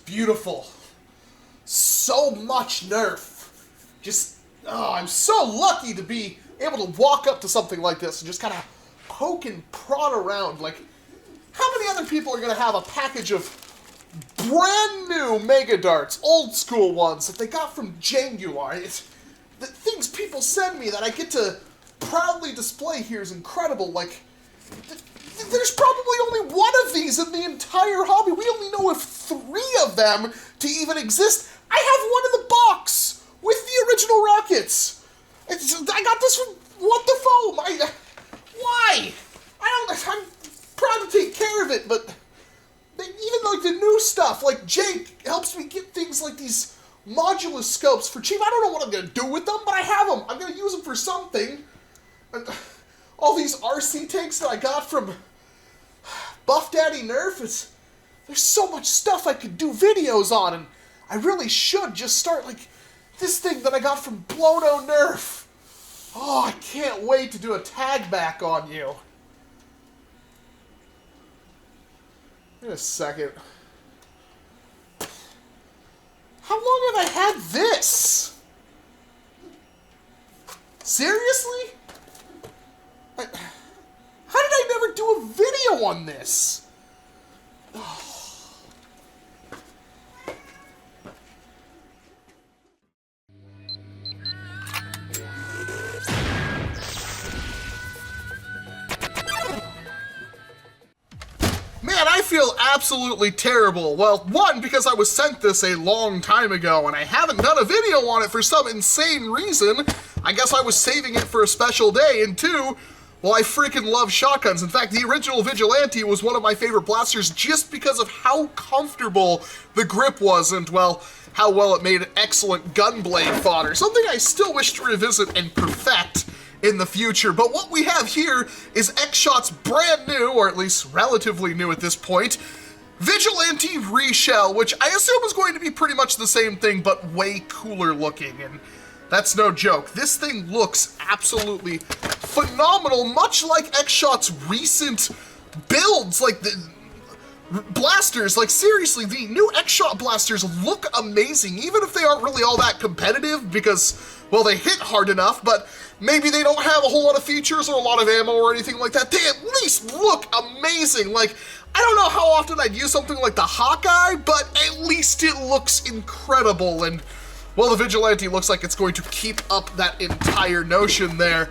beautiful. So much Nerf. Just, oh, I'm so lucky to be able to walk up to something like this and just kind of poke and prod around. Like, how many other people are going to have a package of brand new Mega Darts, old school ones that they got from Jaguar? It's the things people send me that I get to proudly display here is incredible. Like, there's probably only one of these in the entire hobby. We only know of 3 of them to even exist. I have one in the box with the original rockets. I got this from What the Foam. Why? I'm proud to take care of it, but even like the new stuff, like Jake helps me get things like these modulus scopes for cheap. I don't know what I'm going to do with them, but I have them. I'm going to use them for something. And all these RC tanks that I got from Buff Daddy Nerf, there's so much stuff I could do videos on, and I really should just start like this thing that I got from Blvd Nerf. Oh, I can't wait to do a tag back on you. Wait a second. How long have I had this? Seriously? How did I never do a video on this? Oh. Man, I feel absolutely terrible. Well, one, because I was sent this a long time ago, and I haven't done a video on it for some insane reason. I guess I was saving it for a special day. And 2, well, I freaking love shotguns. In fact, the original Vigilante was one of my favorite blasters just because of how comfortable the grip was and, well, how well it made excellent gunblade fodder. Something I still wish to revisit and perfect in the future. But what we have here is X-Shot's brand new, or at least relatively new at this point, Vigilante Reshell, which I assume is going to be pretty much the same thing, but way cooler looking, and that's no joke. This thing looks absolutely phenomenal, much like X-Shot's recent builds, like the blasters. Like, seriously, the new X-Shot blasters look amazing, even if they aren't really all that competitive, because, well, they hit hard enough, but maybe they don't have a whole lot of features or a lot of ammo or anything like that. They at least look amazing. Like, I don't know how often I'd use something like the Hawkeye, but at least it looks incredible, and, well, the Vigilante looks like it's going to keep up that entire notion there.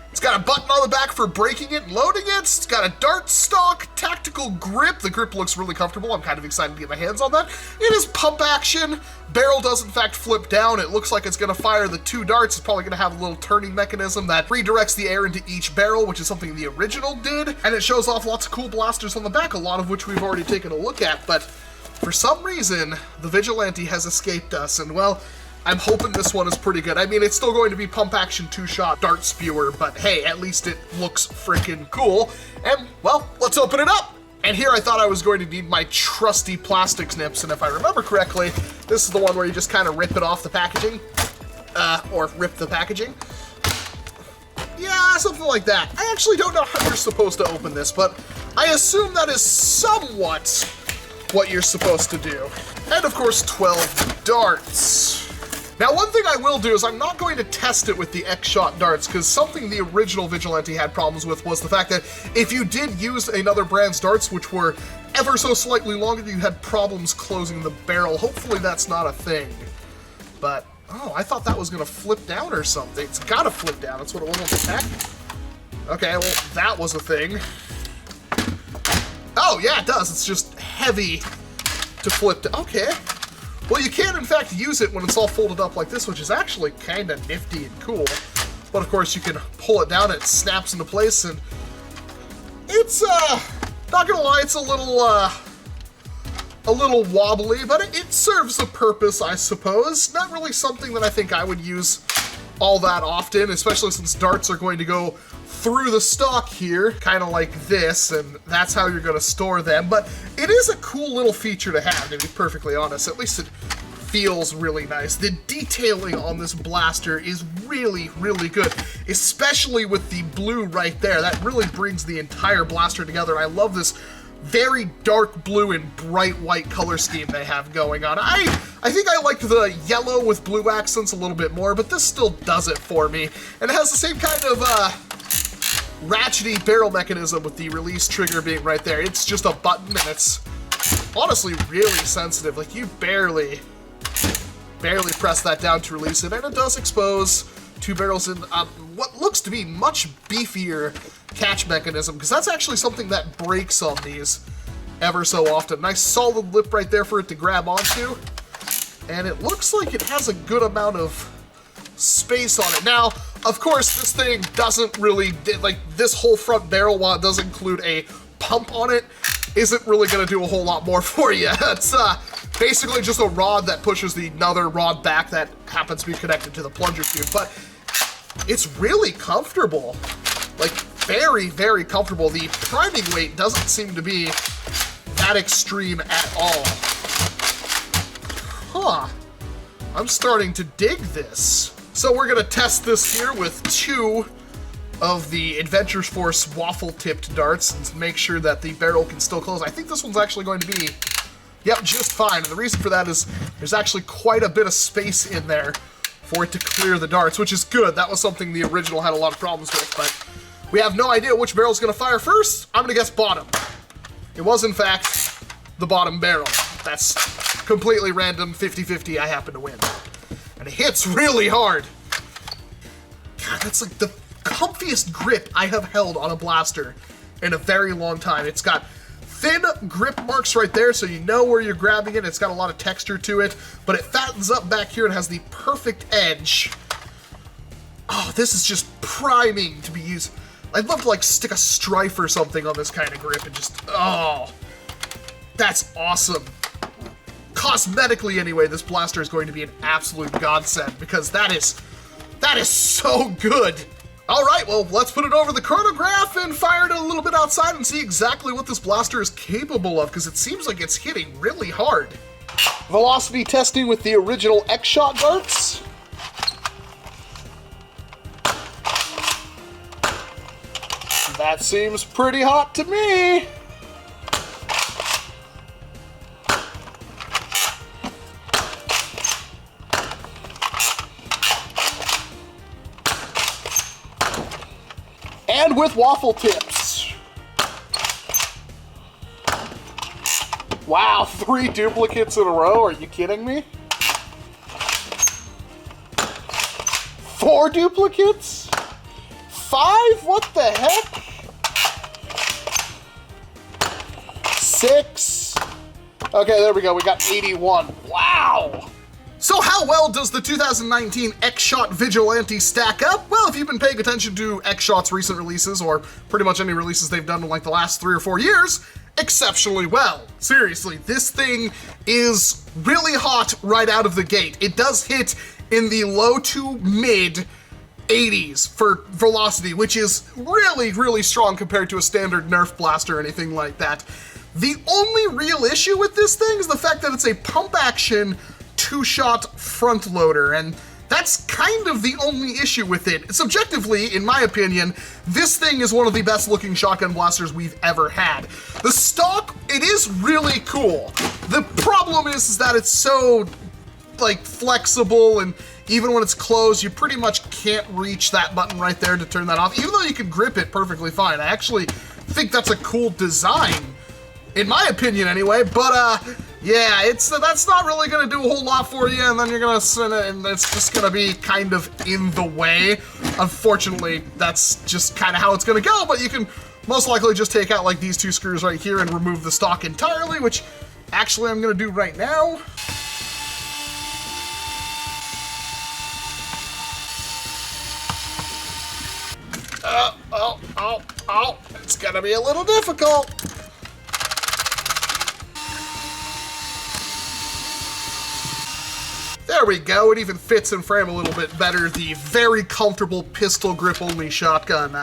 It's got a button on the back for breaking it and loading it. It's got a dart stock, tactical grip. The grip looks really comfortable. I'm kind of excited to get my hands on that. It is pump action. Barrel does in fact flip down. It looks like it's going to fire the 2 darts. It's probably going to have a little turning mechanism that redirects the air into each barrel, which is something the original did. And it shows off lots of cool blasters on the back, a lot of which we've already taken a look at. But for some reason, the Vigilante has escaped us, and, well, I'm hoping this one is pretty good. I mean, it's still going to be pump action 2-shot dart spewer, but hey, at least it looks freaking cool. And, well, let's open it up. And here I thought I was going to need my trusty plastic snips, and if I remember correctly, this is the one where you just kind of rip it off the packaging. Or rip the packaging. Yeah, something like that. I actually don't know how you're supposed to open this, but I assume that is somewhat what you're supposed to do. And of course, 12 darts. Now, one thing I will do is I'm not going to test it with the X-Shot darts, because something the original Vigilante had problems with was the fact that if you did use another brand's darts, which were ever so slightly longer, you had problems closing the barrel. Hopefully that's not a thing. But, oh, I thought that was going to flip down or something. It's got to flip down. That's what it was on the pack. Okay, well, that was a thing. Oh, yeah, it does. It's just heavy to flip down. Okay. Well, you can, in fact, use it when it's all folded up like this, which is actually kind of nifty and cool. But, of course, you can pull it down, and it snaps into place, and it's, not gonna lie, it's a little wobbly, but it serves a purpose, I suppose. Not really something that I think I would use all that often, especially since darts are going to go through the stock here, kind of like this, and that's how you're going to store them. But it is a cool little feature to have, to be perfectly honest. At least it feels really nice. The detailing on this blaster is really, really good, especially with the blue right there. That really brings the entire blaster together. I love this very dark blue and bright white color scheme they have going on. I think I liked the yellow with blue accents a little bit more, but this still does it for me. And it has the same kind of ratchety barrel mechanism with the release trigger being right there. It's just a button, and it's honestly really sensitive. Like, you barely press that down to release it, and it does expose two barrels in what looks to be much beefier catch mechanism, because that's actually something that breaks on these ever so often. Nice solid lip right there for it to grab onto, and it looks like it has a good amount of space on it. Now, of course, this thing doesn't really, like, this whole front barrel, while it does include a pump on it, isn't really going to do a whole lot more for you. It's basically just a rod that pushes the other rod back that happens to be connected to the plunger tube, but it's really comfortable. Like, very, very comfortable. The priming weight doesn't seem to be that extreme at all. Huh. I'm starting to dig this. So we're gonna test this here with two of the Adventures Force waffle-tipped darts and make sure that the barrel can still close. I think this one's actually going to be, yep, just fine. And the reason for that is there's actually quite a bit of space in there for it to clear the darts, which is good. That was something the original had a lot of problems with, but we have no idea which barrel's gonna fire first. I'm gonna guess bottom. It was, in fact, the bottom barrel. That's completely random, 50-50, I happen to win. And it hits really hard. God, that's like the comfiest grip I have held on a blaster in a very long time. It's got thin grip marks right there, so you know where you're grabbing it. It's got a lot of texture to it, but it fattens up back here and has the perfect edge. Oh, this is just priming to be used. I'd love to, like, stick a strife or something on this kind of grip and just, oh, that's awesome. Cosmetically, anyway, this blaster is going to be an absolute godsend, because that is so good. All right, well, let's put it over the chronograph and fire it a little bit outside and see exactly what this blaster is capable of, because it seems like it's hitting really hard. Velocity testing with the original X-Shot darts. That seems pretty hot to me. And with waffle tips. Wow, 3 duplicates in a row? Are you kidding me? 4 duplicates? 5? What the heck? 6. Okay, there we go. We got 81. Wow! So how well does the 2019 X-Shot Vigilante stack up? Well, if you've been paying attention to X-Shot's recent releases, or pretty much any releases they've done in like the last 3 or 4 years, exceptionally well. Seriously, this thing is really hot right out of the gate. It does hit in the low to mid 80s for velocity, which is really, really strong compared to a standard Nerf blaster or anything like that. The only real issue with this thing is the fact that it's a pump action 2-shot front loader, and that's kind of the only issue with it. Subjectively, in my opinion, this thing is one of the best looking shotgun blasters we've ever had. The stock, it is really cool. The problem is that it's so, like, flexible, and even when it's closed, you pretty much can't reach that button right there to turn that off, even though you can grip it perfectly fine. I actually think that's a cool design, in my opinion anyway, but yeah, that's not really gonna do a whole lot for you, and then you're gonna send it, and it's just gonna be kind of in the way. Unfortunately, that's just kind of how it's gonna go, but you can most likely just take out like these 2 screws right here and remove the stock entirely, which actually I'm gonna do right now. Oh, it's gonna be a little difficult. There we go, it even fits in frame a little bit better. The very comfortable pistol grip only shotgun,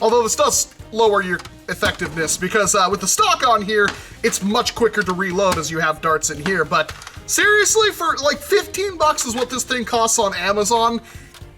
although this does lower your effectiveness because with the stock on here, it's much quicker to reload as you have darts in here. But seriously, for like 15 bucks is what this thing costs on Amazon,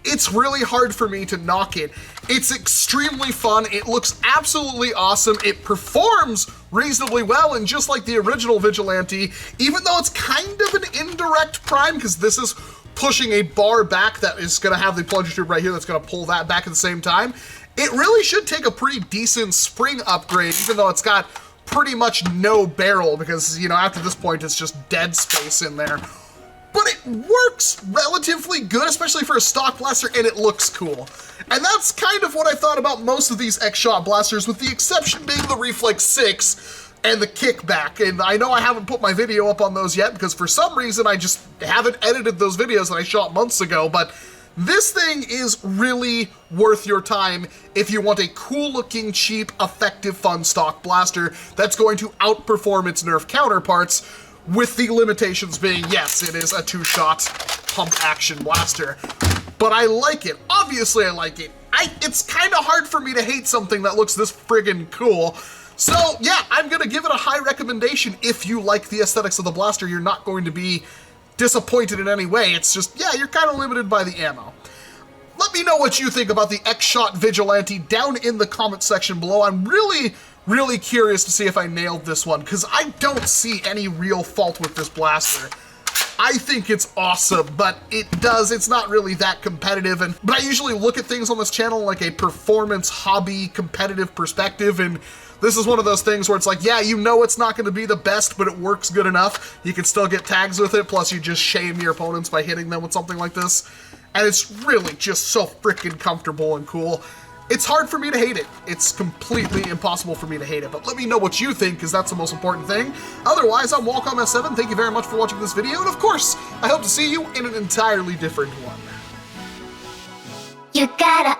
it's really hard for me to knock it. It's extremely fun, it looks absolutely awesome, it performs reasonably well, and just like the original Vigilante, even though it's kind of an indirect prime, because this is pushing a bar back that is going to have the plunger tube right here that's going to pull that back at the same time, it really should take a pretty decent spring upgrade, even though it's got pretty much no barrel, because, you know, after this point it's just dead space in there. But it works relatively good, especially for a stock blaster, and it looks cool. And that's kind of what I thought about most of these X-Shot blasters, with the exception being the Reflex 6 and the kickback. And I know I haven't put my video up on those yet, because for some reason I just haven't edited those videos that I shot months ago, but this thing is really worth your time if you want a cool-looking, cheap, effective, fun stock blaster that's going to outperform its Nerf counterparts, with the limitations being, yes, it is a 2-shot pump-action blaster. But I like it. Obviously I like it. It's kind of hard for me to hate something that looks this friggin' cool. So, yeah, I'm going to give it a high recommendation. If you like the aesthetics of the blaster, you're not going to be disappointed in any way. It's just, yeah, you're kind of limited by the ammo. Let me know what you think about the X-Shot Vigilante down in the comment section below. I'm really curious to see if I nailed this one, because I don't see any real fault with this blaster. I think it's awesome, but it's not really that competitive, but I usually look at things on this channel like a performance, hobby, competitive perspective, and this is one of those things where it's like, yeah, you know it's not going to be the best, but it works good enough. You can still get tags with it, plus you just shame your opponents by hitting them with something like this, and it's really just so freaking comfortable and cool. It's hard for me to hate it. It's completely impossible for me to hate it, but let me know what you think, because that's the most important thing. Otherwise, I'm Walcom S7. Thank you very much for watching this video, and of course, I hope to see you in an entirely different one. You gotta